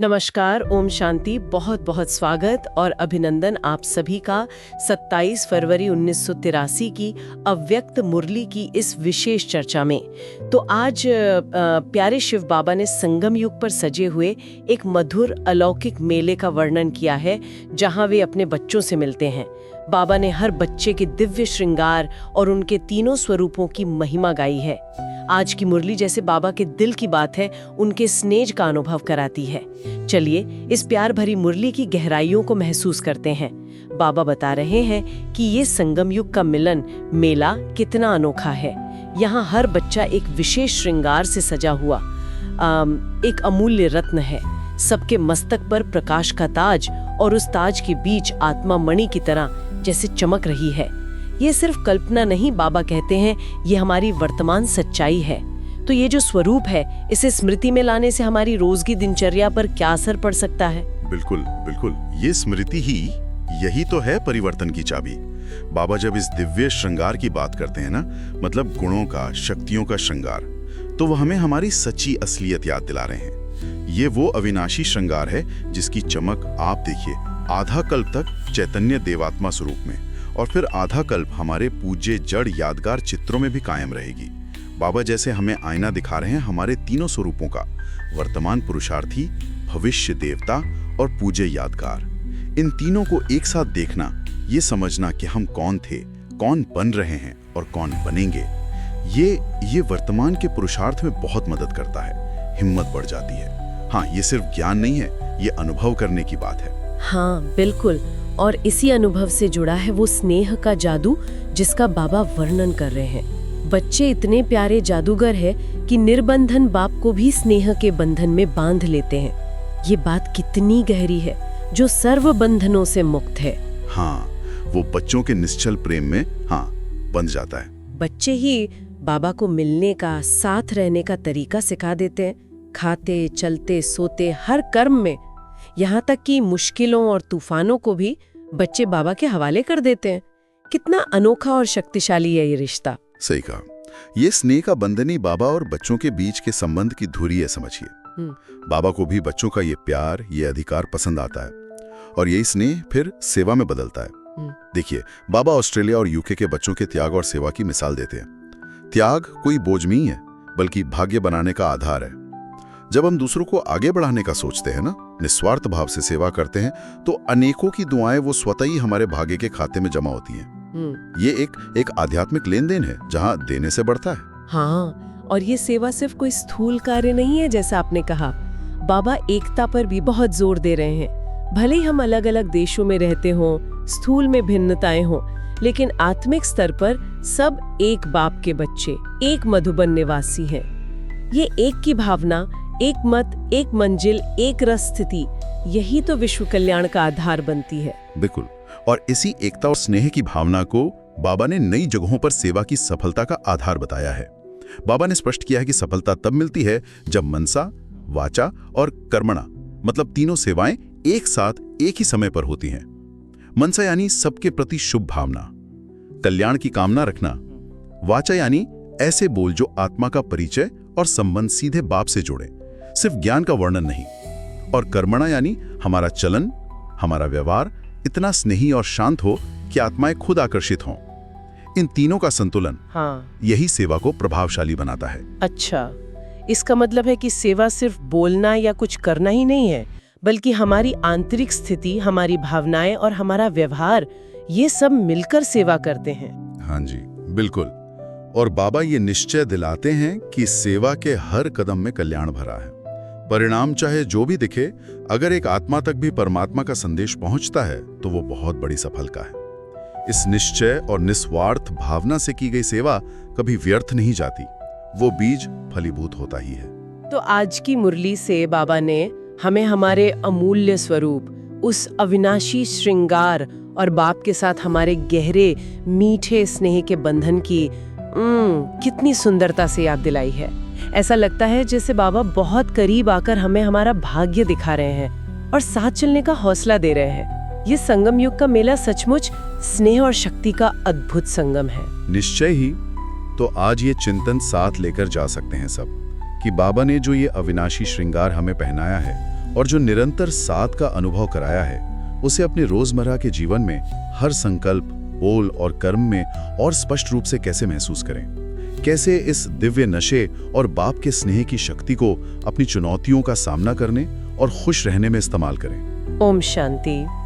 नमस्कार, ओम शांति। बहुत बहुत स्वागत और अभिनंदन आप सभी का 27 फरवरी 1983 की अव्यक्त मुरली की इस विशेष चर्चा में। तो आज प्यारे शिव बाबा ने संगम युग पर सजे हुए एक मधुर अलौकिक मेले का वर्णन किया है, जहां वे अपने बच्चों से मिलते हैं। बाबा ने हर बच्चे के दिव्य श्रृंगार और उनके तीनों स्वरूपों की महिमा गाई है। आज की मुरली जैसे बाबा के दिल की बात है, उनके स्नेह का अनुभव कराती है। चलिए इस प्यार भरी मुरली की गहराइयों को महसूस करते हैं। बाबा बता रहे हैं कि ये संगम युग का मिलन मेला कितना अनोखा है। यहाँ हर बच्चा एक विशेष श्रृंगार से सजा हुआ एक अमूल्य रत्न है। सबके मस्तक पर प्रकाश का ताज और उस ताज के बीच आत्मा मणि की तरह जैसे चमक रही है। ये सिर्फ कल्पना नहीं, बाबा कहते हैं, ये हमारी वर्तमान सच्चाई है। तो ये जो स्वरूप है, इसे स्मृति में लाने से हमारी रोज की दिनचर्या पर क्या असर पड़ सकता है? बिल्कुल बिल्कुल, ये स्मृति ही यही तो है परिवर्तन की चाबी। बाबा जब इस दिव्य श्रृंगार की बात करते हैं ना, मतलब गुणों का, शक्तियों का श्रृंगार, तो वो हमें हमारी सच्ची असलियत याद दिला रहे हैं। ये वो अविनाशी श्रृंगार है जिसकी चमक आप देखिए आधा कल्प तक चैतन्य देवात्मा स्वरूप में, और फिर आधा कल्प हमारे पूज्य जड़ यादगार चित्रों में भी कायम रहेगी। बाबा जैसे हमें आईना दिखा रहे हैं हमारे तीनों स्वरूपों का, वर्तमान पुरुषार्थी, भविष्य देवता और पूज्य यादगार। इन तीनों को एक साथ देखना, ये समझना कि हम कौन थे, कौन बन रहे हैं और कौन बनेंगे, ये वर्तमान के पुरुषार्थ में बहुत मदद करता है। हिम्मत बढ़ जाती है। हाँ, ये सिर्फ ज्ञान नहीं है, ये अनुभव करने की बात है। हाँ बिल्कुल, और इसी अनुभव से जुड़ा है वो स्नेह का जादू जिसका बाबा वर्णन कर रहे हैं। बच्चे इतने प्यारे जादूगर हैं कि निर्बंधन बाप को भी स्नेह के बंधन में बांध लेते हैं। ये बात कितनी गहरी है, जो सर्व बंधनों से मुक्त है। हाँ, वो बच्चों के निश्चल प्रेम में बंध जाता है। बच्चे ही बाबा को मिलने का, साथ रहने का तरीका सिखा देते हैं। खाते, चलते, सोते, हर कर्म में, यहाँ तक कि मुश्किलों और तूफानों को भी बच्चे बाबा के हवाले कर देते हैं। कितना अनोखा और शक्तिशाली है ये रिश्ता। सही कहा। ये स्नेह का बंधन ही बाबा और बच्चों के बीच के संबंध की धुरी है, समझिए। बाबा को भी बच्चों का ये प्यार, ये अधिकार पसंद आता है, और यही स्नेह फिर सेवा में बदलता है। देखिए, बाबा ऑस्ट्रेलिया और यूके के बच्चों के त्याग और सेवा की मिसाल देते हैं। त्याग कोई बोझ नहीं है, बल्कि भाग्य बनाने का आधार है। जब हम दूसरों को आगे बढ़ाने का सोचते हैं ना, निस्वार्थ भाव से सेवा करते हैं, तो अनेकों की दुआएं वो स्वतः ही हमारे भाग्य के खाते में जमा होती हैं। ये एक आध्यात्मिक लेन देन है, जहां देने से बढ़ता है। हाँ, और ये सेवा सिर्फ कोई स्थूल कार्य नहीं है। जैसा आपने कहा, बाबा एकता पर भी बहुत जोर दे रहे हैं। भले ही हम अलग अलग देशों में रहते हों, स्थूल में भिन्नताएं हों, लेकिन आत्मिक स्तर पर सब एक बाप के बच्चे, एक मधुबन निवासी हैं। ये एक की भावना, एक मत, एक मंजिल, एक रस स्थिति, यही तो विश्व कल्याण का आधार बनती है। बिल्कुल, और इसी एकता और स्नेह की भावना को बाबा ने नई जगहों पर सेवा की सफलता का आधार बताया है। बाबा ने स्पष्ट किया है कि सफलता तब मिलती है जब मनसा, वाचा और कर्मणा, मतलब तीनों सेवाएं एक साथ एक ही समय पर होती हैं। मनसा यानी सबके प्रति शुभ भावना, कल्याण की कामना रखना। वाचा यानी ऐसे बोल जो आत्मा का परिचय और संबंध सीधे बाप से जोड़े, सिर्फ ज्ञान का वर्णन नहीं। और कर्मणा यानी हमारा चलन, हमारा व्यवहार इतना स्नेही और शांत हो कि आत्माएं खुद आकर्षित हों। इन तीनों का संतुलन यही सेवा को प्रभावशाली बनाता है। अच्छा, इसका मतलब है कि सेवा सिर्फ बोलना या कुछ करना ही नहीं है, बल्कि हमारी आंतरिक स्थिति, हमारी भावनाएं और हमारा व्यवहार, ये सब मिलकर सेवा करते हैं। हाँ जी, बिल्कुल। और बाबा ये निश्चय दिलाते हैं कि सेवा के हर कदम में कल्याण भरा है। परिणाम चाहे जो भी दिखे, अगर एक आत्मा तक भी परमात्मा का संदेश पहुंचता है तो वो बहुत बड़ी सफलता है। इस निश्चय और निस्वार्थ भावना से की गई सेवा कभी व्यर्थ नहीं जाती, वो बीज फलीभूत होता ही है। तो आज की मुरली से बाबा ने हमें हमारे अमूल्य स्वरूप, उस अविनाशी श्रृंगार और बाप के साथ हमारे गहरे मीठे स्नेह के बंधन की कितनी सुंदरता से याद दिलाई है। ऐसा लगता है जैसे बाबा बहुत करीब आकर हमें हमारा भाग्य दिखा रहे हैं और साथ चलने का हौसला दे रहे हैं। ये संगम युग का मेला सचमुच स्नेह और शक्ति का अद्भुत संगम है। निश्चय ही। तो आज ये चिंतन साथ लेकर जा सकते हैं सब, कि बाबा ने जो ये अविनाशी श्रृंगार हमें पहनाया है और जो निरंतर साथ का अनुभव कराया है, उसे अपने रोजमर्रा के जीवन में हर संकल्प, बोल और कर्म में और स्पष्ट रूप से कैसे महसूस करें, कैसे इस दिव्य नशे और बाप के स्नेह की शक्ति को अपनी चुनौतियों का सामना करने और खुश रहने में इस्तेमाल करें। ओम शांति।